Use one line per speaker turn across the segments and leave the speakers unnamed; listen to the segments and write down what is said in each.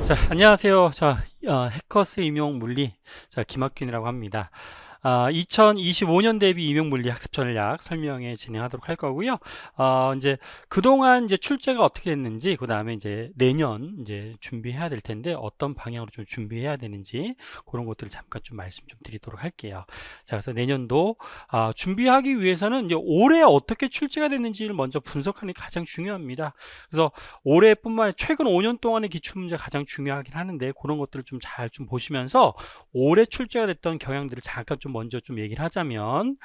자, 안녕하세요. 해커스 임용물리, 김학균이라고 합니다. 2025년 대비 임용물리 학습 전략 설명에 진행하도록 할 거고요. 이제 그동안 이제 출제가 어떻게 됐는지, 그 다음에 이제 내년 이제 준비해야 될 텐데 어떤 방향으로 좀 준비해야 되는지 그런 것들을 잠깐 좀 말씀 좀 드리도록 할게요. 자, 그래서 내년도 준비하기 위해서는 이제 올해 어떻게 출제가 됐는지를 먼저 분석하는 게 가장 중요합니다. 그래서 올해뿐만 아니라 최근 5년 동안의 기출문제가 가장 중요하긴 하는데 그런 것들을 좀 잘 좀 보시면서 올해 출제가 됐던 경향들을 잠깐 좀 먼저 좀 얘기를 하자면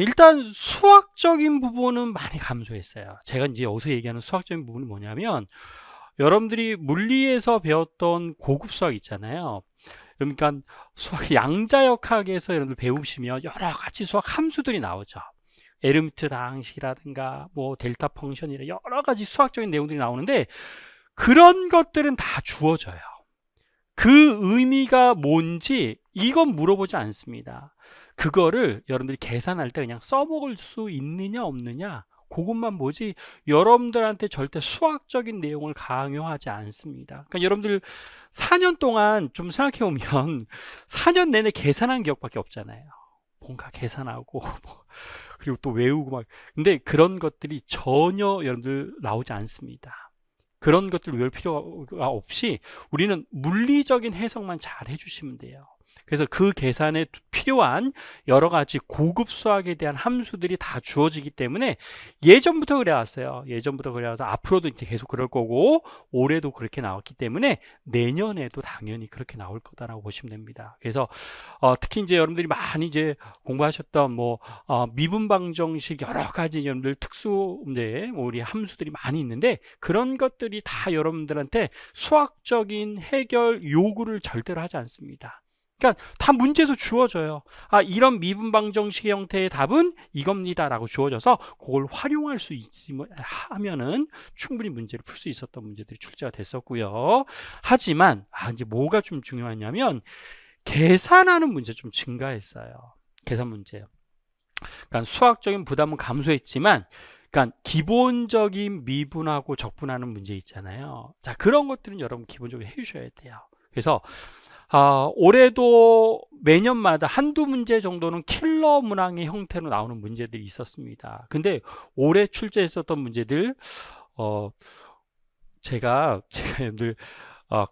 일단 수학적인 부분은 많이 감소했어요. 제가 이제 여기서 얘기하는 수학적인 부분이 뭐냐면 여러분들이 물리에서 배웠던 고급 수학 있잖아요. 그러니까 수학 양자역학에서 여러분들 배우시면 여러 가지 수학 함수들이 나오죠. 에르미트 다항식이라든가 뭐 델타 펑션이라 여러 가지 수학적인 내용들이 나오는데 그런 것들은 다 주어져요. 그 의미가 뭔지 이건 물어보지 않습니다. 그거를 여러분들이 계산할 때 그냥 써먹을 수 있느냐 없느냐 그것만 보지 여러분들한테 절대 수학적인 내용을 강요하지 않습니다. 그러니까 여러분들 4년 동안 좀 생각해 보면 4년 내내 계산한 기억밖에 없잖아요. 뭔가 계산하고 그리고 또 외우고 막 근데 그런 것들이 전혀 여러분들 나오지 않습니다. 그런 것들 외울 필요가 없이 우리는 물리적인 해석만 잘 해주시면 돼요. 그래서 그 계산에 필요한 여러 가지 고급 수학에 대한 함수들이 다 주어지기 때문에 예전부터 그래왔어요. 예전부터 그래와서 앞으로도 이제 계속 그럴 거고 올해도 그렇게 나왔기 때문에 내년에도 당연히 그렇게 나올 거다라고 보시면 됩니다. 그래서 특히 이제 여러분들이 많이 이제 공부하셨던 뭐 미분 방정식 여러 가지 여러분들 특수 문제 우리 함수들이 많이 있는데 그런 것들이 다 여러분들한테 수학적인 해결 요구를 절대로 하지 않습니다. 그러니까 다 문제에서 주어져요. 이런 미분 방정식의 형태의 답은 이겁니다라고 주어져서 그걸 활용할 수 하면은 충분히 문제를 풀 수 있었던 문제들이 출제가 됐었고요. 하지만 이제 뭐가 좀 중요하냐면 계산하는 문제 좀 증가했어요. 계산 문제. 그러니까 수학적인 부담은 감소했지만 그러니까 기본적인 미분하고 적분하는 문제 있잖아요. 자, 그런 것들은 여러분 기본적으로 해주셔야 돼요. 그래서 올해도 매년마다 한두 문제 정도는 킬러 문항의 형태로 나오는 문제들이 있었습니다. 근데 올해 출제했었던 문제들 제가 여러분들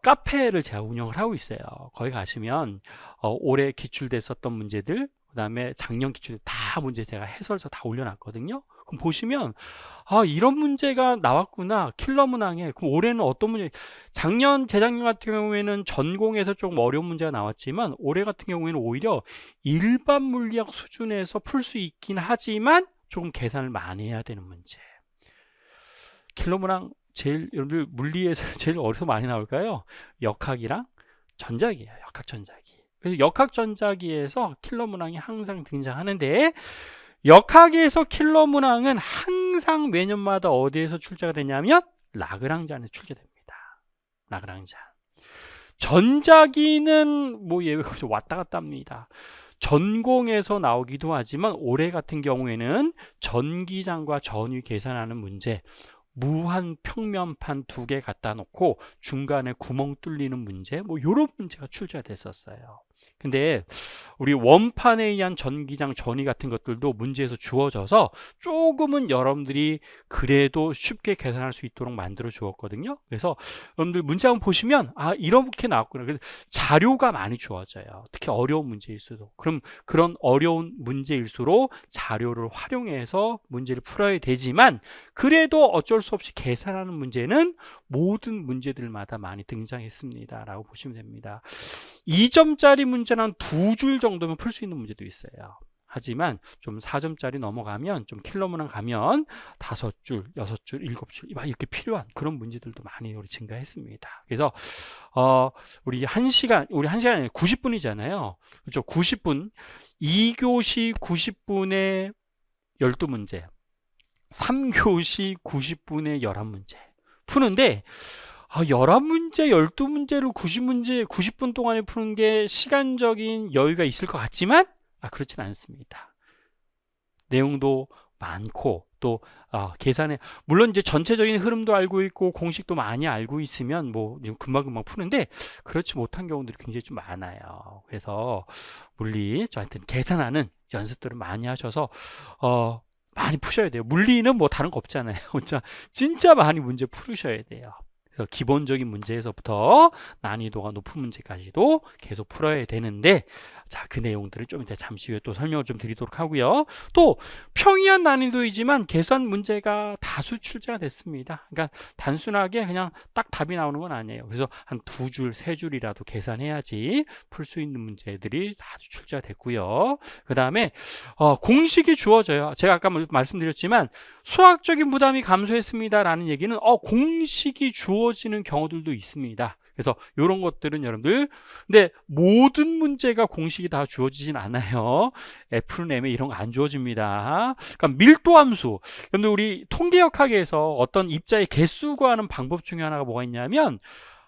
카페를 제가 운영을 하고 있어요. 거기 가시면 올해 기출됐었던 문제들 그 다음에 작년 기출 다 문제 제가 해설서 다 올려놨거든요. 그럼 보시면 이런 문제가 나왔구나 킬러 문항에. 그럼 올해는 어떤 문제 작년 재작년 같은 경우에는 전공에서 조금 어려운 문제가 나왔지만 올해 같은 경우에는 오히려 일반 물리학 수준에서 풀 수 있긴 하지만 조금 계산을 많이 해야 되는 문제. 킬러 문항 제일 여러분들 물리에서 제일 어디서 많이 나올까요? 역학이랑 전자기예요. 역학 전자기. 그래서 역학 전자기에서 킬러 문항이 항상 등장하는데 역학에서 킬러 문항은 항상 매년마다 어디에서 출제가 되냐면 라그랑잔에 출제됩니다. 라그랑잔. 전자기는 뭐 예외가 없이 왔다 갔다 합니다. 전공에서 나오기도 하지만 올해 같은 경우에는 전기장과 전위 계산하는 문제 무한 평면판 2개 갖다 놓고 중간에 구멍 뚫리는 문제 뭐 이런 문제가 출제가 됐었어요. 근데 우리 원판에 의한 전기장 전위 같은 것들도 문제에서 주어져서 조금은 여러분들이 그래도 쉽게 계산할 수 있도록 만들어 주었거든요. 그래서 여러분들 문제 한번 보시면 이렇게 나왔구나. 그래서 자료가 많이 주어져요. 특히 어려운 문제일수록. 그럼 그런 어려운 문제일수록 자료를 활용해서 문제를 풀어야 되지만 그래도 어쩔 수 없이 계산하는 문제는 모든 문제들마다 많이 등장했습니다. 라고 보시면 됩니다. 2점짜리 문제는 2줄 정도면 풀 수 있는 문제도 있어요. 하지만 좀 4점짜리 넘어가면 좀 킬러 문항 가면 5줄, 6줄, 7줄 이렇게 필요한 그런 문제들도 많이 증가했습니다. 그래서 우리 1시간이 90분이잖아요. 그렇죠? 90분 2교시 90분에 12문제 3교시 90분에 11문제 푸는데 11문제, 12문제를 90분 동안에 푸는 게 시간적인 여유가 있을 것 같지만 그렇진 않습니다. 내용도 많고 또 계산에 물론 이제 전체적인 흐름도 알고 있고 공식도 많이 알고 있으면 뭐 금방금방 푸는데 그렇지 못한 경우들이 굉장히 좀 많아요. 그래서 물리 하여튼 계산하는 연습들을 많이 하셔서 많이 푸셔야 돼요. 물리는 뭐 다른 거 없잖아요. 진짜 많이 문제 풀으셔야 돼요. 그래서 기본적인 문제에서부터 난이도가 높은 문제까지도 계속 풀어야 되는데, 자, 그 내용들을 좀 이따 잠시 후에 또 설명을 좀 드리도록 하고요. 또 평이한 난이도이지만 계산 문제가 다수 출제가 됐습니다. 그러니까 단순하게 그냥 딱 답이 나오는 건 아니에요. 그래서 한 두 줄, 세 줄이라도 계산해야지 풀 수 있는 문제들이 다수 출제가 됐고요. 그 다음에 공식이 주어져요. 제가 아까 말씀드렸지만 수학적인 부담이 감소했습니다라는 얘기는 공식이 주어지는 경우들도 있습니다. 그래서 이런 것들은 여러분들, 근데 모든 문제가 공식이 다 주어지진 않아요. F는 M에 이런 거 안 주어집니다. 그러니까 밀도함수. 여러분들 우리 통계역학에서 어떤 입자의 개수 구하는 방법 중에 하나가 뭐가 있냐면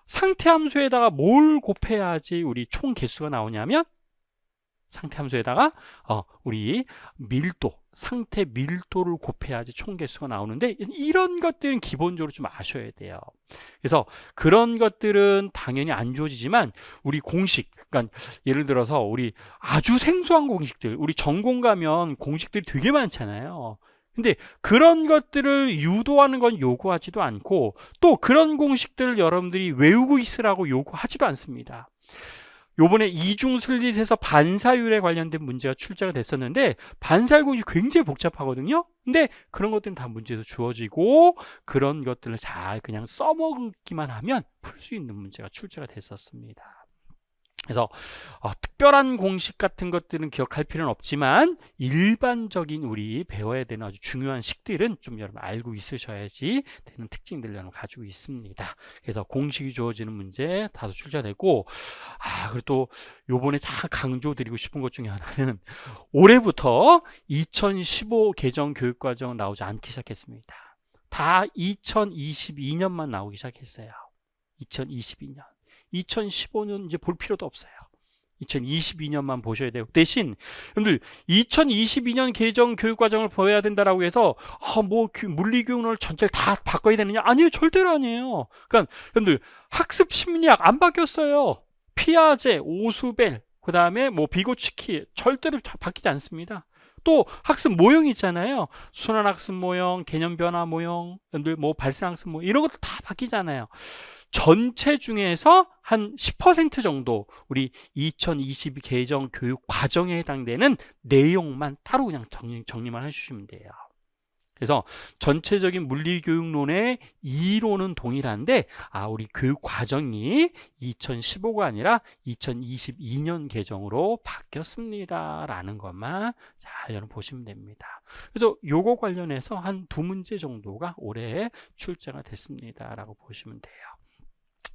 상태함수에다가 뭘 곱해야지 우리 총 개수가 나오냐면 상태함수에다가 우리 밀도, 상태 밀도를 곱해야지 총 개수가 나오는데 이런 것들은 기본적으로 좀 아셔야 돼요. 그래서 그런 것들은 당연히 안 주어지지만 우리 공식, 그러니까 예를 들어서 우리 아주 생소한 공식들, 우리 전공 가면 공식들이 되게 많잖아요. 근데 그런 것들을 유도하는 건 요구하지도 않고 또 그런 공식들을 여러분들이 외우고 있으라고 요구하지도 않습니다. 요번에 이중 슬릿에서 반사율에 관련된 문제가 출제가 됐었는데 반사율 공식이 굉장히 복잡하거든요. 근데 그런 것들은 다 문제에서 주어지고 그런 것들을 잘 그냥 써먹기만 하면 풀 수 있는 문제가 출제가 됐었습니다. 그래서 특별한 공식 같은 것들은 기억할 필요는 없지만 일반적인 우리 배워야 되는 아주 중요한 식들은 좀 여러분 알고 있으셔야지 되는 특징들을 여러분 가지고 있습니다. 그래서 공식이 주어지는 문제 다소 출제되고 그리고 또 요번에 다 강조드리고 싶은 것 중에 하나는 올해부터 2015 개정 교육과정 나오지 않기 시작했습니다. 다 2022년만 나오기 시작했어요. 2022년. 2015년 이제 볼 필요도 없어요. 2022년만 보셔야 돼요. 대신 여러분들 2022년 개정 교육과정을 보여야 된다라고 해서 물리교육론을 전체를 다 바꿔야 되느냐? 아니요, 절대로 아니에요. 그러니까 여러분들 학습 심리학 안 바뀌었어요. 피아제, 오수벨, 그 다음에 비고츠키 절대로 바뀌지 않습니다. 또 학습 모형 있잖아요. 순환학습 모형, 개념 변화 모형, 여러분들 발생학습 모형 이런 것도 다 바뀌잖아요. 전체 중에서 한 10% 정도 우리 2022 개정 교육 과정에 해당되는 내용만 따로 그냥 정리만 해주시면 돼요. 그래서 전체적인 물리교육론의 이론은 동일한데 우리 교육 과정이 2015가 아니라 2022년 개정으로 바뀌었습니다 라는 것만 잘 여러분 보시면 됩니다. 그래서 요거 관련해서 한 두 문제 정도가 올해 출제가 됐습니다 라고 보시면 돼요.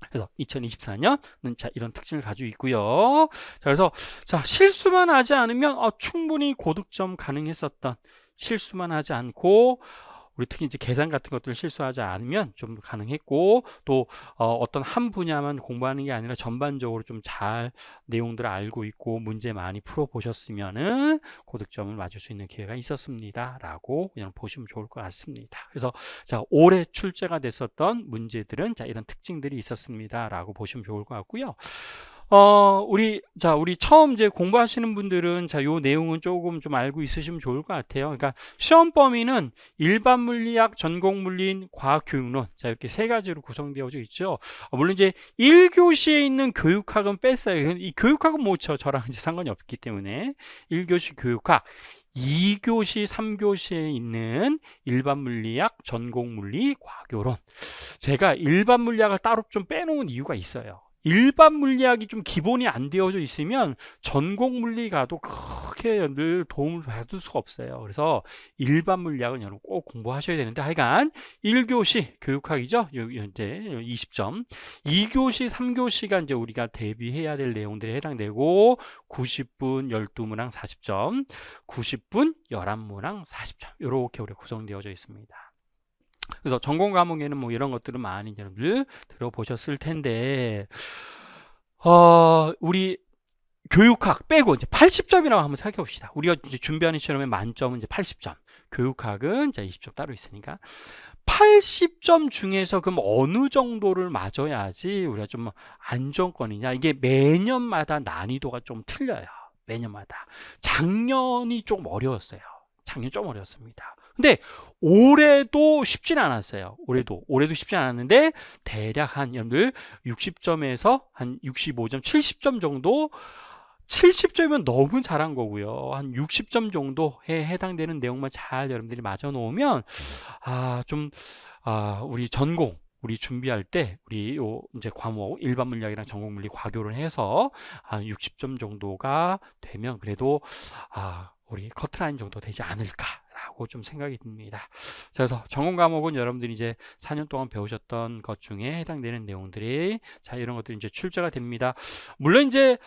그래서 2024년은 이런 특징을 가지고 있고요. 그래서 실수만 하지 않으면 충분히 고득점 가능했었던, 실수만 하지 않고 우리 특히 이제 계산 같은 것들을 실수하지 않으면 좀 가능했고 또 어떤 한 분야만 공부하는 게 아니라 전반적으로 좀 잘 내용들을 알고 있고 문제 많이 풀어 보셨으면은 고득점을 맞을 수 있는 기회가 있었습니다 라고 그냥 보시면 좋을 것 같습니다. 그래서 올해 출제가 됐었던 문제들은 이런 특징들이 있었습니다 라고 보시면 좋을 것 같고요. 우리 처음 이제 공부하시는 분들은 요 내용은 조금 좀 알고 있으시면 좋을 것 같아요. 그러니까 시험 범위는 일반 물리학, 전공 물리인 과학교육론 이렇게 세 가지로 구성되어 있죠. 물론 이제 1교시에 있는 교육학은 뺐어요. 이 교육학은 저랑 이제 상관이 없기 때문에 1교시 교육학, 2교시, 3교시에 있는 일반 물리학, 전공 물리, 과교론. 제가 일반 물리학을 따로 좀 빼놓은 이유가 있어요. 일반 물리학이 좀 기본이 안 되어져 있으면 전공 물리가도 크게 늘 도움을 받을 수가 없어요. 그래서 일반 물리학은 여러분 꼭 공부하셔야 되는데 하여간 1교시 교육학이죠. 이제 20점. 2교시, 3교시가 이제 우리가 대비해야 될 내용들에 해당되고 90분 12문항 40점, 90분 11문항 40점. 이렇게 우리 구성되어져 있습니다. 그래서 전공 과목에는 이런 것들은 많이 여러분들 들어보셨을 텐데 우리 교육학 빼고 이제 80점이라고 한번 생각해 봅시다. 우리가 이제 준비하는 시험의 만점은 이제 80점. 교육학은 자 20점 따로 있으니까 80점 중에서 그럼 어느 정도를 맞아야지 우리가 좀 안정권이냐? 이게 매년마다 난이도가 좀 틀려요. 매년마다. 작년이 좀 어려웠어요. 작년 좀 어려웠습니다. 근데 올해도 쉽진 않았어요. 올해도 쉽지 않았는데 대략 한 여러분들 60점에서 한 65점, 70점 정도 70점이면 너무 잘한 거고요. 한 60점 정도에 해당되는 내용만 잘 여러분들이 맞아 놓으면 우리 전공 우리 준비할 때 우리 이제 과목 일반 물리학이랑 전공 물리 과교를 해서 한 60점 정도가 되면 그래도 우리 커트라인 정도 되지 않을까라고 좀 생각이 듭니다. 그래서 전공 과목은 여러분들이 이제 4년 동안 배우셨던 것 중에 해당되는 내용들이 자 이런 것들이 이제 출제가 됩니다. 물론 이제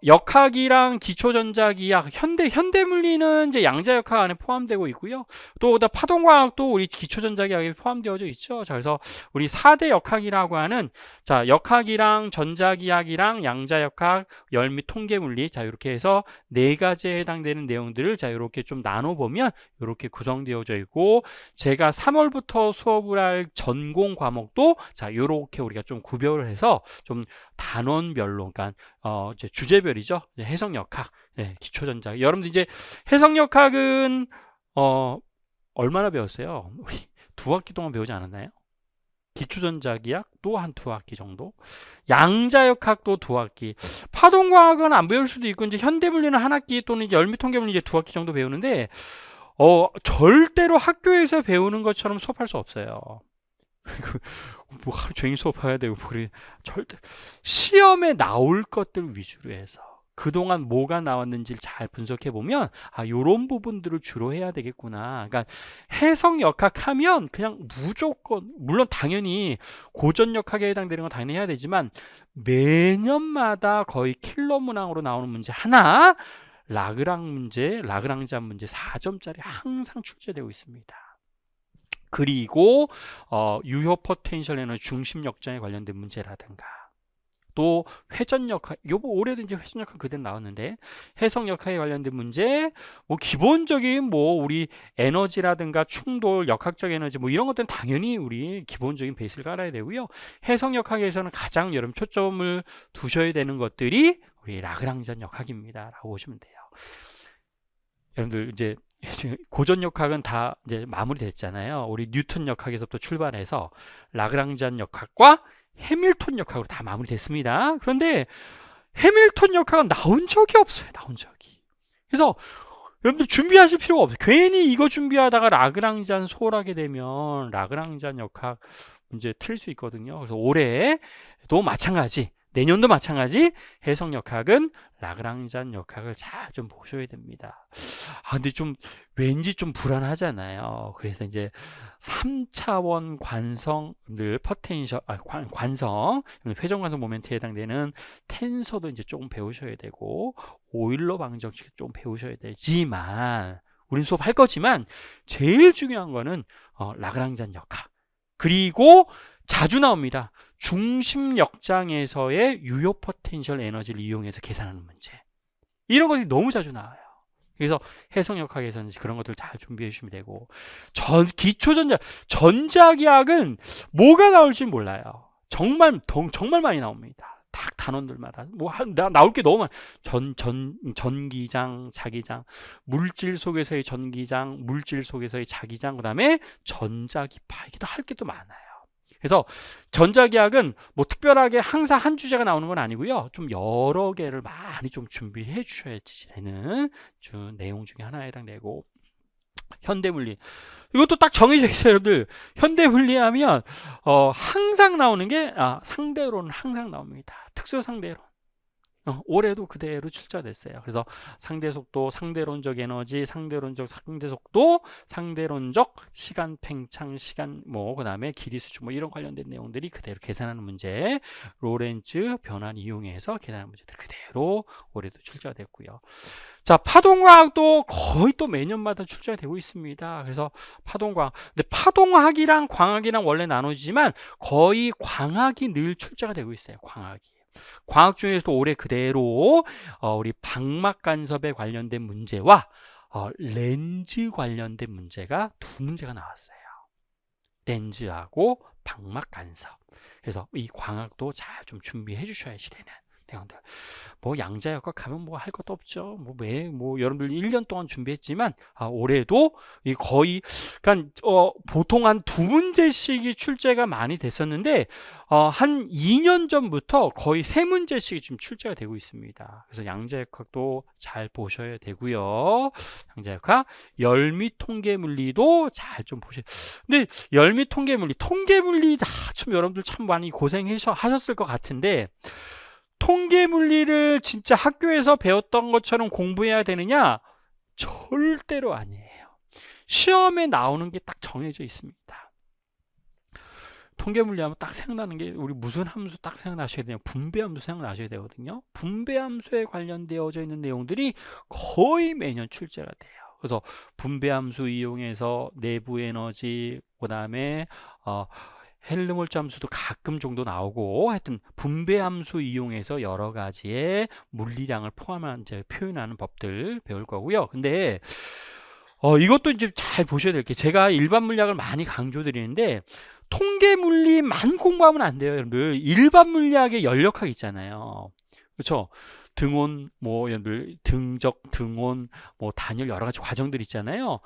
역학이랑 기초전자기학, 현대물리는 이제 양자역학 안에 포함되고 있고요. 또 파동과학도 우리 기초전자기학에 포함되어져 있죠. 자, 그래서 우리 4대 역학이라고 하는 자 역학이랑 전자기학이랑 양자역학, 열 및 통계물리 자 이렇게 해서 네 가지에 해당되는 내용들을 자 이렇게 좀 나눠보면 이렇게 구성되어져 있고 제가 3월부터 수업을 할 전공 과목도 자 이렇게 우리가 좀 구별을 해서 좀 단원별로 그러니까 이제 주제별이죠. 해석역학, 네, 기초전자. 여러분들 이제 해석역학은 얼마나 배웠어요? 우리 2학기 동안 배우지 않았나요? 기초전자기학도 한 2학기 정도, 양자역학도 2학기, 파동과학은 안 배울 수도 있고 이제 현대물리는 1학기 또는 열미통계물리 이제 2학기 정도 배우는데 절대로 학교에서 배우는 것처럼 수업할 수 없어요. 뭐 하루 종일 수업해야 되고 그래 절대 시험에 나올 것들 위주로 해서 그동안 뭐가 나왔는지를 잘 분석해 보면 요런 부분들을 주로 해야 되겠구나. 그러니까 해석역학 하면 그냥 무조건 물론 당연히 고전역학에 해당되는 건 당연히 해야 되지만 매년마다 거의 킬러 문항으로 나오는 문제 하나 라그랑지안 문제 4점짜리 항상 출제되고 있습니다. 그리고 유효 포텐셜 에너지 중심 역장에 관련된 문제라든가 또 회전역학 올해도 이제 회전역학 그대로 나왔는데 해석역학에 관련된 문제 뭐 기본적인 뭐 우리 에너지라든가 충돌 역학적 에너지 뭐 이런 것들은 당연히 우리 기본적인 베이스를 깔아야 되고요. 해석역학에서는 가장 여러분 초점을 두셔야 되는 것들이 우리 라그랑지안 역학입니다 라고 보시면 돼요. 여러분들 이제 고전 역학은 다 이제 마무리됐잖아요. 우리 뉴턴 역학에서부터 출발해서 라그랑지안 역학과 해밀턴 역학으로 다 마무리됐습니다. 그런데 해밀턴 역학은 나온 적이 없어요. 나온 적이. 그래서 여러분들 준비하실 필요가 없어요. 괜히 이거 준비하다가 라그랑지안 소홀하게 되면 라그랑지안 역학 문제 틀릴 수 있거든요. 그래서 올해도 마찬가지. 내년도 마찬가지 해석역학은 라그랑지안 역학을 잘 좀 보셔야 됩니다. 근데 좀 왠지 좀 불안하잖아요. 그래서 이제 3차원 관성들 포텐셜 관성 회전관성 모멘트에 해당되는 텐서도 이제 조금 배우셔야 되고 오일러 방정식 좀 배우셔야 되지만 우린 수업할 거지만 제일 중요한 거는 라그랑지안 역학 그리고 자주 나옵니다. 중심 역장에서의 유효 포텐셜 에너지를 이용해서 계산하는 문제. 이런 것들이 너무 자주 나와요. 그래서 해석역학에서는 그런 것들 잘 준비해 주시면 되고 전자기학은 뭐가 나올지 몰라요. 정말 많이 나옵니다. 딱 단원들마다 나올 게 너무 많아요. 전기장, 자기장, 물질 속에서의 전기장, 물질 속에서의 자기장, 그 다음에 전자기파 이게 할 게 또 많아요. 그래서 전자기학은 뭐 특별하게 항상 한 주제가 나오는 건 아니고요. 좀 여러 개를 많이 좀 준비해 주셔야 되는 내용 중에 하나에 해당되고 현대물리 이것도 딱 정해져 있어요. 여러분들 현대물리 하면 항상 나오는 게 상대론은 항상 나옵니다. 특수상대론. 올해도 그대로 출제됐어요. 그래서 상대속도, 상대론적 에너지, 상대론적 상대속도, 상대론적 시간 팽창, 시간 그 다음에 길이 수축 이런 관련된 내용들이 그대로 계산하는 문제, 로렌츠 변환 이용해서 계산하는 문제들 그대로 올해도 출제가 됐고요. 자, 파동과학도 거의 또 매년마다 출제가 되고 있습니다. 그래서 파동과학. 근데 파동학이랑 광학이랑 원래 나눠지지만 거의 광학이 늘 출제가 되고 있어요. 광학이. 광학 중에서도 올해 그대로 우리 방막 간섭에 관련된 문제와 렌즈 관련된 문제가 두 문제가 나왔어요. 렌즈하고 방막 간섭. 그래서 이 광학도 잘 좀 준비해 주셔야지 되는 내용들. 뭐 양자역학 하면 뭐 할 것도 없죠. 뭐 여러분들 1년 동안 준비했지만 올해도 이 거의 그러니까 보통 한 두 문제씩이 출제가 많이 됐었는데 한 2년 전부터 거의 세 문제씩이 지금 출제가 되고 있습니다. 그래서 양자역학도 잘 보셔야 되고요. 양자역학, 열미 통계물리도 잘 좀 보셔. 근데 열미 통계물리 참 여러분들 참 많이 고생하셨을 것 같은데 통계 물리를 진짜 학교에서 배웠던 것처럼 공부해야 되느냐? 절대로 아니에요. 시험에 나오는 게 딱 정해져 있습니다. 통계 물리하면 딱 생각나는 게 우리 무슨 함수 딱 생각나셔야 돼요. 분배함수 생각나셔야 되거든요. 분배함수에 관련되어져 있는 내용들이 거의 매년 출제가 돼요. 그래서 분배함수 이용해서 내부 에너지, 그 다음에 헬름홀츠 함수도 가끔 정도 나오고 하여튼 분배함수 이용해서 여러 가지의 물리량을 포함한 이제 표현하는 법들 배울 거고요. 근데 이것도 이제 잘 보셔야 될 게 제가 일반 물리학을 많이 강조드리는데 통계 물리만 공부하면 안 돼요, 여러분들. 일반 물리학의 연력학 있잖아요. 그렇죠? 등온, 뭐 여러분들 등적, 등온, 뭐 단열 여러 가지 과정들 있잖아요.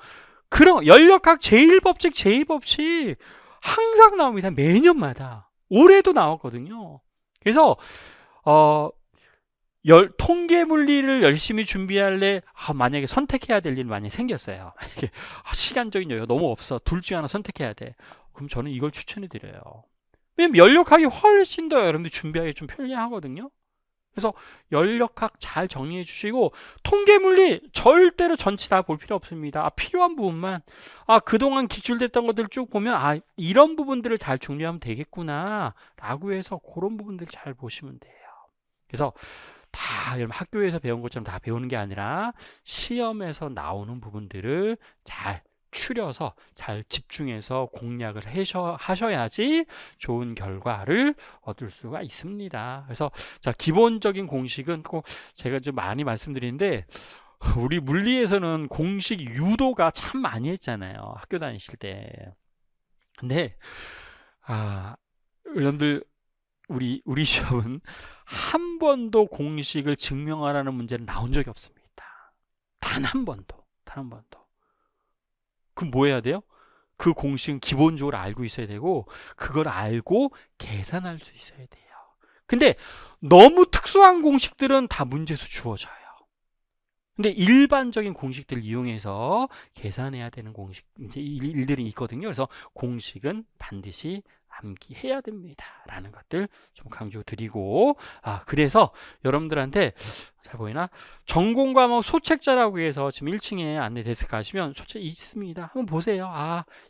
그런 연력학 제1법칙, 제2법칙 항상 나옵니다. 매년마다. 올해도 나왔거든요. 그래서 통계 물리를 열심히 준비할래? 만약에 선택해야 될 일이 만약에 생겼어요. 시간적인 여유가 너무 없어. 둘 중에 하나 선택해야 돼. 그럼 저는 이걸 추천해 드려요. 왜냐면 연력학이 훨씬 더 여러분들 준비하기 좀 편리하거든요. 그래서 연력학 잘 정리해 주시고 통계물리 절대로 전체 다 볼 필요 없습니다. 필요한 부분만 그동안 기출됐던 것들 쭉 보면 이런 부분들을 잘 정리하면 되겠구나 라고 해서 그런 부분들 잘 보시면 돼요. 그래서 다 여러분 학교에서 배운 것처럼 다 배우는 게 아니라 시험에서 나오는 부분들을 잘 추려서 잘 집중해서 공략을 하셔야지 좋은 결과를 얻을 수가 있습니다. 그래서 자, 기본적인 공식은 꼭 제가 좀 많이 말씀드리는데 우리 물리에서는 공식 유도가 참 많이 했잖아요. 학교 다니실 때. 근데 여러분들 우리 시험은 한 번도 공식을 증명하라는 문제는 나온 적이 없습니다. 단 한 번도. 그럼 뭐 해야 돼요? 그 공식은 기본적으로 알고 있어야 되고 그걸 알고 계산할 수 있어야 돼요. 근데 너무 특수한 공식들은 다 문제에서 주어져요. 근데 일반적인 공식들을 이용해서 계산해야 되는 공식 이제 일들이 있거든요. 그래서 공식은 반드시 암기해야 됩니다. 라는 것들 좀 강조드리고 그래서 여러분들한테 잘 보이나? 전공 과목 소책자라고 해서 지금 1층에 안내 데스크 가시면 소책 있습니다. 한번 보세요.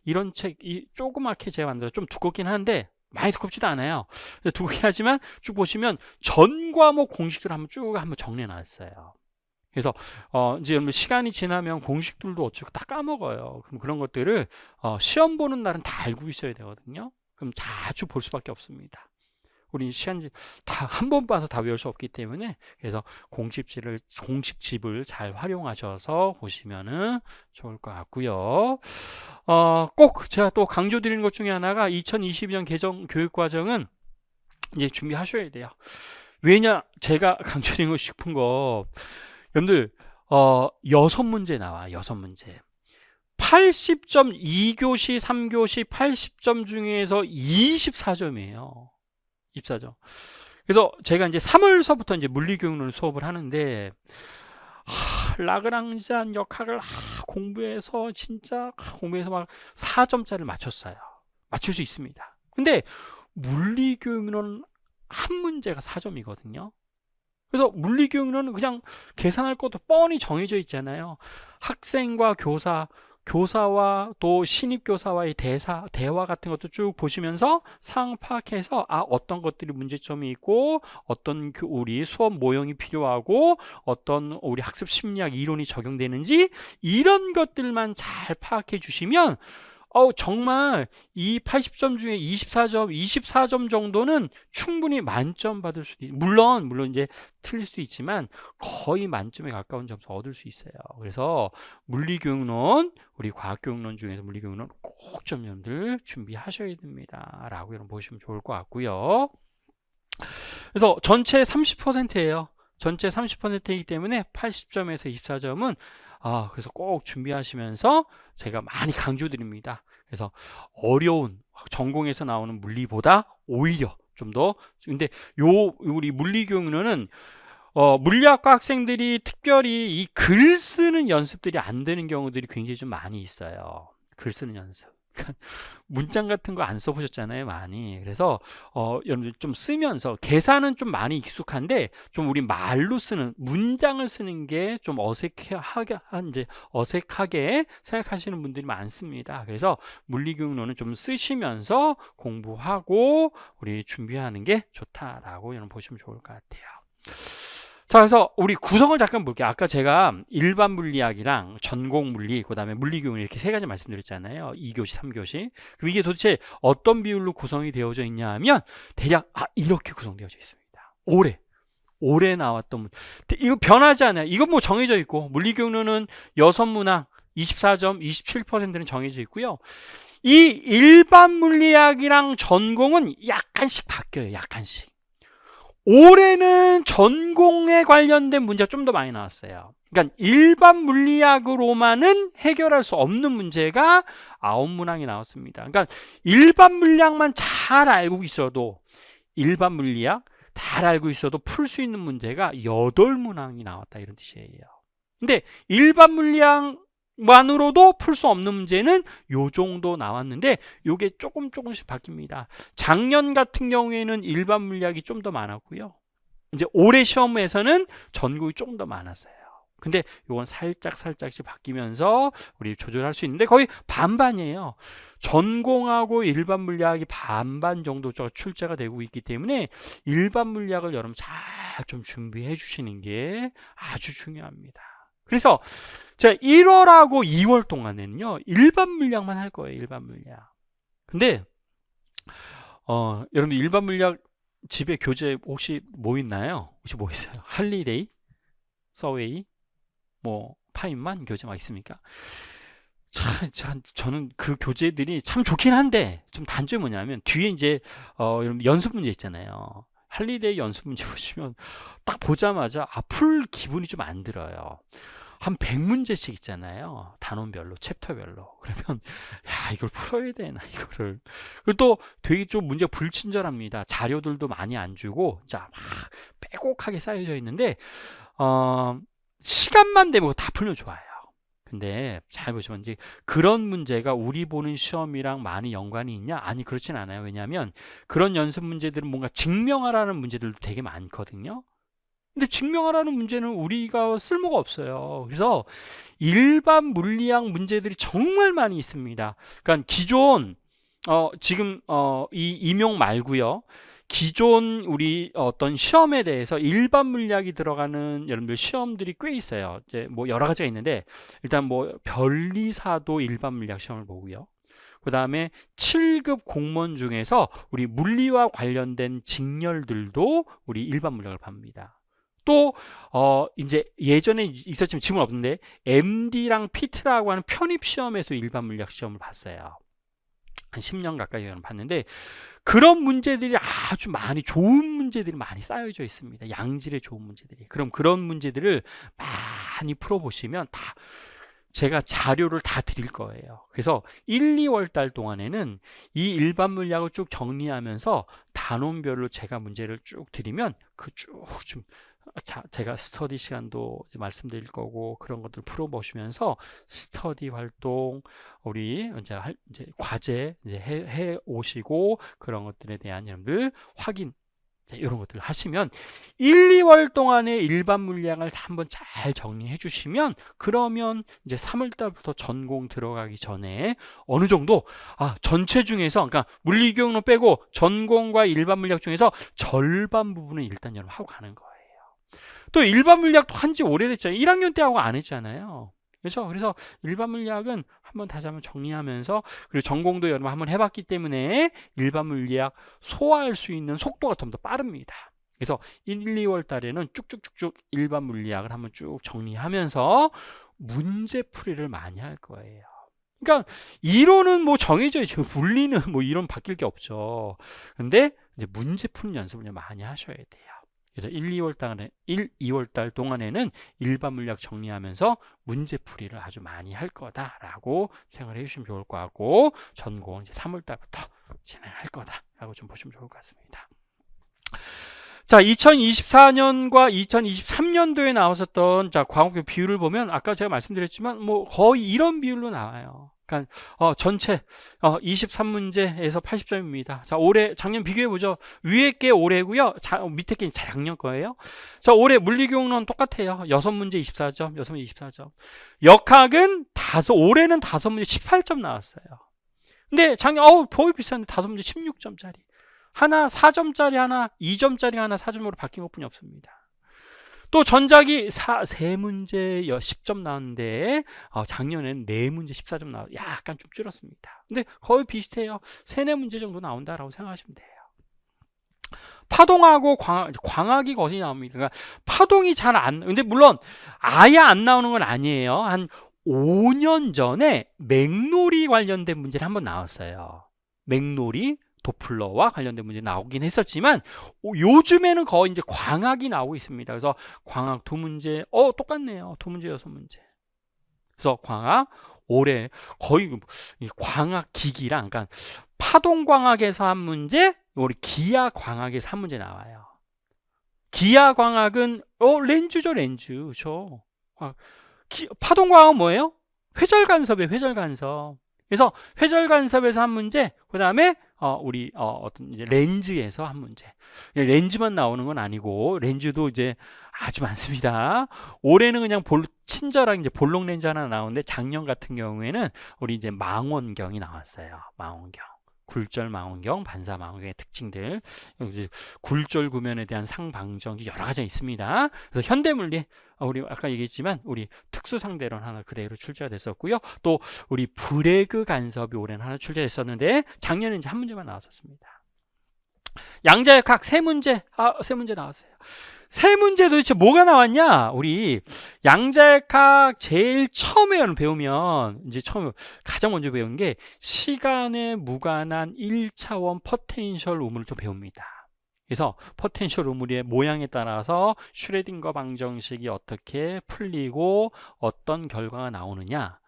이런 책 조그맣게 제가 만들어서 좀 두껍긴 한데 많이 두껍지도 않아요. 두껍긴 하지만 쭉 보시면 전 과목 공식을 한번 정리해 놨어요. 그래서 이제 여러분 시간이 지나면 공식들도 어쩌고 다 까먹어요. 그럼 그런 것들을 시험 보는 날은 다 알고 있어야 되거든요. 그럼 자주 볼 수밖에 없습니다. 우리 다 한 번 봐서 다 외울 수 없기 때문에 그래서 공식집을 잘 활용하셔서 보시면은 좋을 것 같고요. 꼭 제가 또 강조드리는 것 중에 하나가 2022년 개정 교육과정은 이제 준비하셔야 돼요. 왜냐 제가 강조드리고 싶은 거 여러분들 6문제 나와. 6문제 80점 2교시 3교시 80점 중에서 24점이에요 24점. 그래서 제가 이제 3월서부터 이제 물리교육론을 수업을 하는데 라그랑지안 역학을 공부해서 진짜 공부해서 막 4점짜리를 맞췄어요. 맞출 수 있습니다. 근데 물리교육론은 한 문제가 4점이거든요. 그래서 물리교육론은 그냥 계산할 것도 뻔히 정해져 있잖아요. 학생과 교사와 또 신입교사와의 대화 같은 것도 쭉 보시면서 상황 파악해서 어떤 것들이 문제점이 있고 어떤 우리 수업 모형이 필요하고 어떤 우리 학습 심리학 이론이 적용되는지 이런 것들만 잘 파악해 주시면 정말 이 80점 중에 24점 정도는 충분히 만점 받을 수도 물론 이제 틀릴 수도 있지만 거의 만점에 가까운 점수 얻을 수 있어요. 그래서 물리교육론, 우리 과학교육론 중에서 물리교육론 꼭 좀 여러분들 준비하셔야 됩니다. 라고 여러분 보시면 좋을 것 같고요. 그래서 전체 30%예요. 전체 30%이기 때문에 80점에서 24점은 그래서 꼭 준비하시면서 제가 많이 강조드립니다. 그래서 어려운 전공에서 나오는 물리보다 오히려 좀 더 근데 우리 물리교육론은 물리학과 학생들이 특별히 이 글 쓰는 연습들이 안 되는 경우들이 굉장히 좀 많이 있어요. 글 쓰는 연습. 문장 같은 거 안 써보셨잖아요, 많이. 그래서 여러분들 좀 쓰면서 계산은 좀 많이 익숙한데 좀 우리 말로 쓰는 문장을 쓰는 게 좀 어색하게 생각하시는 분들이 많습니다. 그래서 물리교육론은 좀 쓰시면서 공부하고 우리 준비하는 게 좋다라고 여러분 보시면 좋을 것 같아요. 자, 그래서 우리 구성을 잠깐 볼게요. 아까 제가 일반 물리학이랑 전공 물리, 그 다음에 물리교육 이렇게 세 가지 말씀드렸잖아요. 2교시, 3교시. 그럼 이게 도대체 어떤 비율로 구성이 되어져 있냐 하면 대략 이렇게 구성되어져 있습니다. 올해 나왔던 이거 변하지 않아요. 이건 뭐 정해져 있고 물리교육론은 6문항 24점, 27%는 정해져 있고요. 이 일반 물리학이랑 전공은 약간씩 바뀌어요. 약간씩. 올해는 전공에 관련된 문제가 좀 더 많이 나왔어요. 그러니까 일반 물리학으로만은 해결할 수 없는 문제가 9문항이 나왔습니다. 그러니까 일반 물리학만 잘 알고 있어도 일반 물리학 잘 알고 있어도 풀 수 있는 문제가 8문항이 나왔다 이런 뜻이에요. 근데 일반 물리학만으로도 풀 수 없는 문제는 요 정도 나왔는데 요게 조금씩 바뀝니다. 작년 같은 경우에는 일반 물리학이 좀 더 많았고요. 이제 올해 시험에서는 전공이 조금 더 많았어요. 근데 요건 살짝씩 바뀌면서 우리 조절할 수 있는데 거의 반반이에요. 전공하고 일반 물리학이 반반 정도 출제가 되고 있기 때문에 일반 물리학을 여러분 잘 좀 준비해 주시는 게 아주 중요합니다. 그래서 자, 1월하고 2월 동안에는요, 일반 물리학만 할 거예요, 일반 물리학. 근데, 여러분들 일반 물리학 집에 교재 혹시 뭐 있나요? 혹시 뭐 있어요? 할리데이, 서웨이, 뭐, 파인만 교재 막 있습니까? 저는 그 교재들이 참 좋긴 한데, 좀 단점이 뭐냐면, 뒤에 이제, 여러분 연습 문제 있잖아요. 할리데이 연습 문제 보시면, 딱 보자마자, 풀 기분이 좀 안 들어요. 한 100문제씩 있잖아요. 단원별로, 챕터별로. 그러면 이걸 풀어야 되나 이거를. 그리고 또 되게 좀 문제가 불친절합니다. 자료들도 많이 안 주고 막 빼곡하게 쌓여져 있는데 시간만 되면 다 풀면 좋아요. 근데 잘 보시면 이제 그런 문제가 우리 보는 시험이랑 많이 연관이 있냐? 아니, 그렇진 않아요. 왜냐하면 그런 연습 문제들은 뭔가 증명하라는 문제들도 되게 많거든요. 근데 증명하라는 문제는 우리가 쓸모가 없어요. 그래서 일반 물리학 문제들이 정말 많이 있습니다. 그러니까 기존 지금 이 임용 말고요. 기존 우리 어떤 시험에 대해서 일반 물리학이 들어가는 여러분들 시험들이 꽤 있어요. 이제 뭐 여러 가지가 있는데 일단 뭐 변리사도 일반 물리학 시험을 보고요. 그 다음에 7급 공무원 중에서 우리 물리와 관련된 직렬들도 우리 일반 물리학을 봅니다. 또 이제 예전에 있었지만 지금은 없는데 MD랑 PT라고 하는 편입 시험에서 일반 물리학 시험을 봤어요. 한 10년 가까이 봤는데 그런 문제들이 아주 많이 좋은 문제들이 많이 쌓여져 있습니다. 양질의 좋은 문제들이. 그럼 그런 문제들을 많이 풀어보시면 다 제가 자료를 다 드릴 거예요. 그래서 1, 2월 달 동안에는 이 일반 물리학을 쭉 정리하면서 단원별로 제가 문제를 쭉 드리면 좀 제가 스터디 시간도 말씀드릴 거고 그런 것들 풀어보시면서 스터디 활동 우리 이제 과제 해 오시고 그런 것들에 대한 여러분들 확인 이런 것들을 하시면 1, 2월 동안에 일반 물리학을 한번 잘 정리해 주시면 그러면 이제 3월 달부터 전공 들어가기 전에 어느 정도 전체 중에서 그러니까 물리교육론 빼고 전공과 일반 물리학 중에서 절반 부분은 일단 여러분 하고 가는 거예요. 또 일반 물리학도 한지 오래됐잖아요. 1학년 때 하고 안 했잖아요. 그렇죠? 그래서 일반 물리학은 한번 다시 한번 정리하면서, 그리고 전공도 여러분 한번 해봤기 때문에 일반 물리학 소화할 수 있는 속도가 좀 더 빠릅니다. 그래서 1, 2월 달에는 쭉쭉쭉쭉 일반 물리학을 한번 쭉 정리하면서 문제풀이를 많이 할 거예요. 그러니까 이론은 뭐 정해져 있죠. 물리는 뭐 이론 바뀔 게 없죠. 근데 이제 문제 푸는 연습을 좀 많이 하셔야 돼요. 그래서 2월 달 동안에는 일반 물리학 정리하면서 문제풀이를 아주 많이 할 거다라고 생각을 해주시면 좋을 것 같고, 전공 이제 3월 달부터 진행할 거다라고 좀 보시면 좋을 것 같습니다. 자, 2024년과 2023년도에 나왔었던 과목별 비율을 보면 아까 제가 말씀드렸지만 뭐 거의 이런 비율로 나와요. 그러니까 전체 23문제에서 80점입니다. 자, 올해 작년 비교해 보죠. 위에 게 올해고요. 밑에 게 작년 거예요. 자, 올해 물리교육론 똑같아요. 6문제 24점, 6문제 24점. 역학은 올해는 5문제 18점 나왔어요. 근데 작년 거의 비슷한데 5문제 16점짜리. 하나 4점짜리 하나 2점짜리 하나 4점으로 바뀐 것뿐이 없습니다. 또 전작이 3문제 10점 나왔는데 작년에는 4문제 14점 나와서 약간 좀 줄었습니다. 근데 거의 비슷해요. 3, 4문제 정도 나온다라고 생각하시면 돼요. 파동하고 광학이 거의 나옵니다. 그러니까 파동이 근데 물론 아예 안 나오는 건 아니에요. 한 5년 전에 맥놀이 관련된 문제를 한번 나왔어요. 맥놀이 도플러와 관련된 문제 나오긴 했었지만 요즘에는 거의 이제 광학이 나오고 있습니다. 그래서 광학 2문제 똑같네요. 2문제 6문제. 그래서 광학 올해 거의 광학 기기랑, 그러니까 파동 광학에서 한 문제, 우리 기하 광학에서 한 문제 나와요. 기하 광학은 렌즈죠, 렌즈. 그렇죠? 파동 광학은 뭐예요? 회절 간섭이에요, 회절 간섭. 그래서 회절 간섭에서 한 문제, 그다음에 어떤 이제 렌즈에서 한 문제. 렌즈만 나오는 건 아니고 렌즈도 이제 아주 많습니다. 올해는 그냥 친절하게 이제 볼록 렌즈 하나 나오는데, 작년 같은 경우에는 우리 이제 망원경이 나왔어요. 망원경. 굴절 망원경, 반사 망원경의 특징들, 굴절 구면에 대한 상방정이 여러 가지가 있습니다. 그래서 현대물리, 우리 아까 얘기했지만 우리 특수상대론 하나 그대로 출제가 됐었고요. 또 우리 브레그 간섭이 올해는 하나 출제됐었는데 작년에 이제 한 문제만 나왔었습니다. 양자역학 3문제, 3문제 나왔어요. 3문제 도대체 뭐가 나왔냐? 우리 양자역학 제일 처음에 배우면, 이제 가장 먼저 배운 게 시간에 무관한 1차원 포텐셜 우물을 좀 배웁니다. 그래서 포텐셜 우물의 모양에 따라서 슈레딩거 방정식이 어떻게 풀리고 어떤 결과가 나오느냐,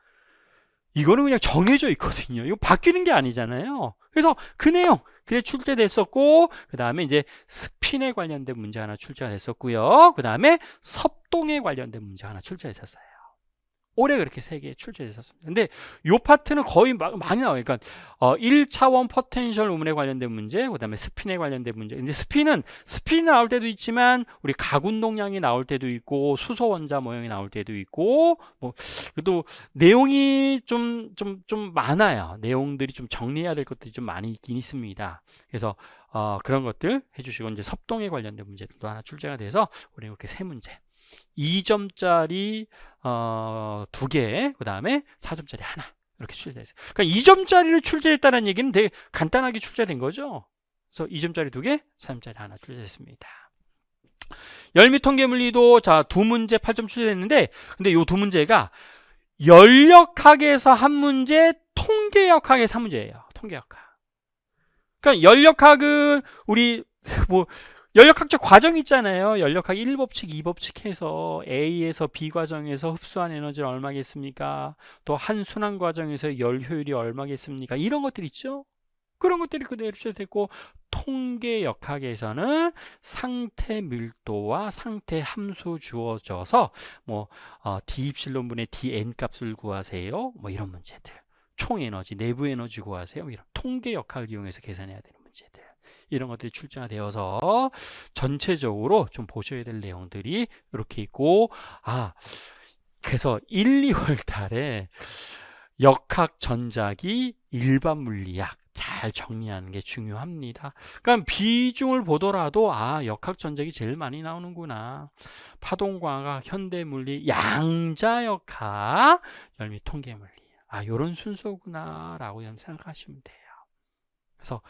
이거는 그냥 정해져 있거든요. 이거 바뀌는 게 아니잖아요. 그래서 그 내용 그게 출제됐었고, 그 다음에 이제 스핀에 관련된 문제 하나 출제가 됐었고요. 그 다음에 섭동에 관련된 문제 하나 출제됐었어요. 올해 그렇게 3개 출제됐었습니다. 근데 이 파트는 거의 많이 나와요. 그러니까 1차원 포텐셜 우물에 관련된 문제, 그 다음에 스핀에 관련된 문제. 근데 스핀이 나올 때도 있지만 우리 가군동량이 나올 때도 있고 수소 원자 모형이 나올 때도 있고, 뭐 그래도 내용이 좀 많아요. 내용들이 좀 정리해야 될 것들이 좀 많이 있긴 있습니다. 그래서 그런 것들 해주시고, 이제 섭동에 관련된 문제들도 하나 출제가 돼서 우리 이렇게 3문제. 2점짜리 2개, 그 다음에 4점짜리 하나, 이렇게 출제됐어요. 그러니까 2점짜리를 출제했다는 얘기는 되게 간단하게 출제된 거죠. 그래서 2점짜리 2개, 4점짜리 하나 출제됐습니다. 열미통계물리도 2문제 8점 출제됐는데, 근데 이 2문제가 연력학에서 한 문제, 통계역학에서 한 문제예요. 통계역학. 그러니까 연력학은 우리 연력학적 과정 있잖아요. 연력학 1법칙, 2법칙 해서 A에서 B 과정에서 흡수한 에너지는 얼마겠습니까? 또 한 순환 과정에서 열 효율이 얼마겠습니까? 이런 것들 있죠. 그런 것들이 그대로 출제됐고, 통계역학에서는 상태 밀도와 상태 함수 주어져서 D입실론분의 Dn 값을 구하세요. 이런 문제들. 총 에너지, 내부 에너지 구하세요. 이런 통계역학을 이용해서 계산해야 되는 문제들. 이런 것들이 출제가 되어서 전체적으로 좀 보셔야 될 내용들이 이렇게 있고, 그래서 1, 2월 달에 역학 전작이 일반 물리학, 잘 정리하는 게 중요합니다. 그러니까 비중을 보더라도 역학전쟁이 제일 많이 나오는구나. 파동과학, 현대물리, 양자역학, 열미 통계물리. 요런 순서구나 라고 생각하시면 돼요. 그래서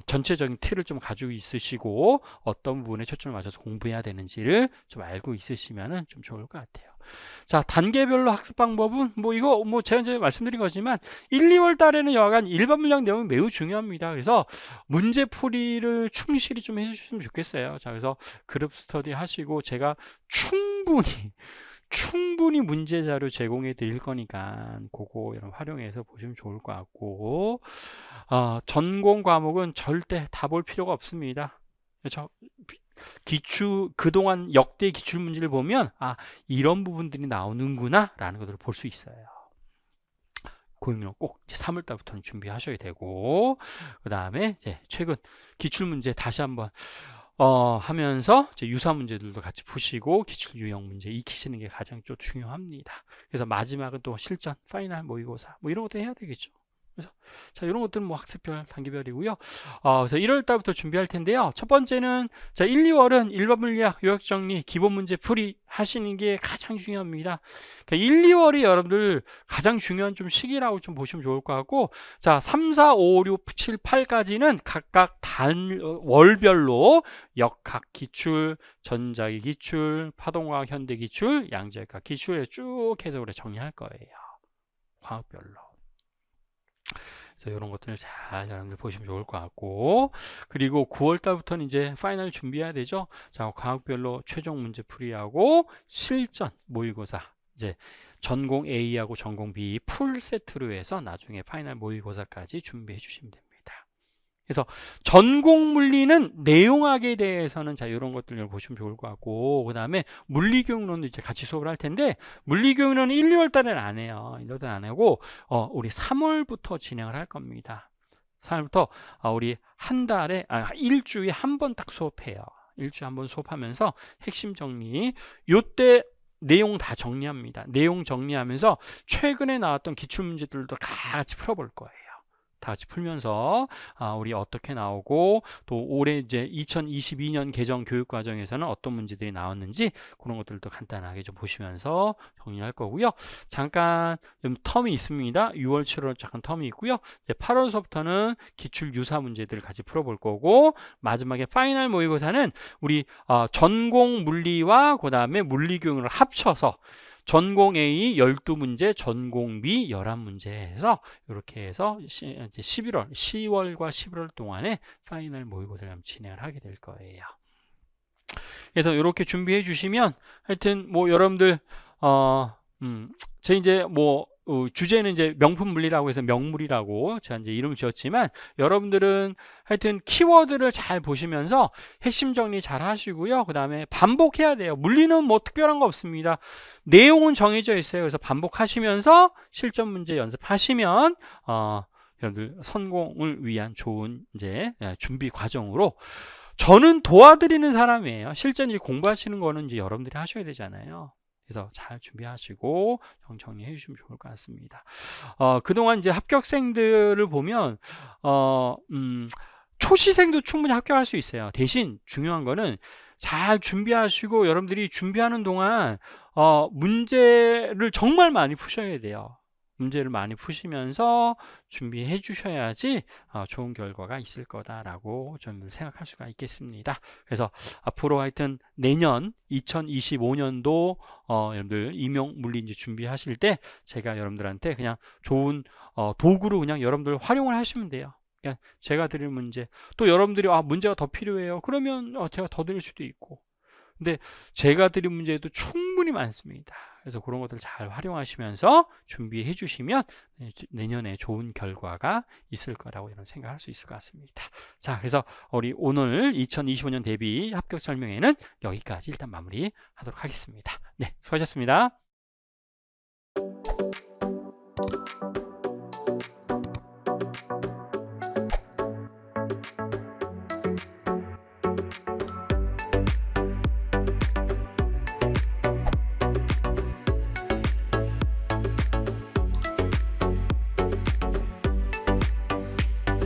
전체적인 틀을 좀 가지고 있으시고 어떤 부분에 초점을 맞춰서 공부해야 되는지를 좀 알고 있으시면 좀 좋을 것 같아요. 자, 단계별로 학습 방법은 이거 제가 이제 말씀드린 거지만 1, 2월 달에는 여하간 일반 물리학 내용이 매우 중요합니다. 그래서 문제 풀이를 충실히 좀 해주시면 좋겠어요. 자, 그래서 그룹 스터디 하시고 제가 충분히 문제 자료 제공해 드릴 거니까 그거 여러분 활용해서 보시면 좋을 것 같고, 전공 과목은 절대 다 볼 필요가 없습니다. 그렇죠? 그동안 역대 기출 문제를 보면 이런 부분들이 나오는구나 라는 것들을 볼 수 있어요. 고민을 꼭 3월 달부터는 준비하셔야 되고, 그 다음에 이제 최근 기출 문제 다시 한번 하면서 이제 유사 문제들도 같이 푸시고 기출 유형 문제 익히시는 게 가장 좀 중요합니다. 그래서 마지막은 또 실전, 파이널, 모의고사 이런 것도 해야 되겠죠. 그래서 자, 이런 것들은 학습별, 단계별이고요. 그래서 1월 달부터 준비할 텐데요. 첫 번째는 자, 1, 2월은 일반 물리학 요약 정리, 기본 문제 풀이 하시는 게 가장 중요합니다. 그러니까 1, 2월이 여러분들 가장 중요한 좀 시기라고 좀 보시면 좋을 것 같고, 자, 3, 4, 5, 6, 7, 8까지는 각각 월별로 역학 기출, 전자기 기출, 파동과학 현대 기출, 양자역학 기출에 쭉 해서 우리 정리할 거예요. 과학별로. 그래서 이런 것들을 잘 여러분들 보시면 좋을 것 같고, 그리고 9월 달부터는 이제 파이널 준비해야 되죠. 자, 과학별로 최종 문제 풀이하고 실전 모의고사, 이제 전공 A하고 전공 B 풀 세트로 해서 나중에 파이널 모의고사까지 준비해 주시면 됩니다. 그래서 전공 물리는 내용학에 대해서는 자, 이런 것들을 보시면 좋을 것 같고, 그 다음에 물리교육론도 이제 같이 수업을 할 텐데, 물리교육론은 1, 2월 달에는 안 해요. 1월 달에 안 하고, 우리 3월부터 진행을 할 겁니다. 3월부터 우리 한 달에, 일주일에 한 번 딱 수업해요. 일주일에 한 번 수업하면서 핵심 정리, 요때 내용 다 정리합니다. 내용 정리하면서 최근에 나왔던 기출문제들도 같이 풀어볼 거예요. 다 같이 풀면서 우리 어떻게 나오고, 또 올해 이제 2022년 개정 교육 과정에서는 어떤 문제들이 나왔는지 그런 것들도 간단하게 좀 보시면서 정리할 거고요. 잠깐 좀 텀이 있습니다. 6월, 7월 잠깐 텀이 있고요. 이제 8월서부터는 기출 유사 문제들을 같이 풀어볼 거고, 마지막에 파이널 모의고사는 우리 전공 물리와 그 다음에 물리교육을 합쳐서 전공 A 12문제, 전공 B 11문제 해서 이렇게 해서 이제 10월과 11월 동안에 파이널 모의고사를 진행을 하게 될 거예요. 그래서 이렇게 준비해 주시면 하여튼 여러분들 제 이제 주제는 이제 명품 물리라고 해서 명물이라고 제가 이제 이름 지었지만, 여러분들은 하여튼 키워드를 잘 보시면서 핵심 정리 잘 하시고요. 그 다음에 반복해야 돼요. 물리는 특별한 거 없습니다. 내용은 정해져 있어요. 그래서 반복하시면서 실전 문제 연습하시면 여러분들 성공을 위한 좋은 이제 준비 과정으로, 저는 도와드리는 사람이에요. 실전 공부하시는 거는 이제 여러분들이 하셔야 되잖아요. 그래서 잘 준비하시고 정리해 주시면 좋을 것 같습니다. 그동안 이제 합격생들을 보면 초시생도 충분히 합격할 수 있어요. 대신 중요한 거는 잘 준비하시고 여러분들이 준비하는 동안 문제를 정말 많이 푸셔야 돼요. 문제를 많이 푸시면서 준비해 주셔야지 좋은 결과가 있을 거다라고 저는 생각할 수가 있겠습니다. 그래서 앞으로 하여튼 내년 2025년도 여러분들 임용 물리인지 준비하실 때 제가 여러분들한테 그냥 좋은 도구로 그냥 여러분들 활용을 하시면 돼요. 그냥 제가 드릴 문제, 또 여러분들이 문제가 더 필요해요. 그러면 제가 더 드릴 수도 있고, 근데 제가 드린 문제도 충분히 많습니다. 그래서 그런 것들 잘 활용하시면서 준비해 주시면 내년에 좋은 결과가 있을 거라고 이런 생각할 수 있을 것 같습니다. 자, 그래서 우리 오늘 2025년 대비 합격 설명회는 여기까지 일단 마무리하도록 하겠습니다. 네, 수고하셨습니다.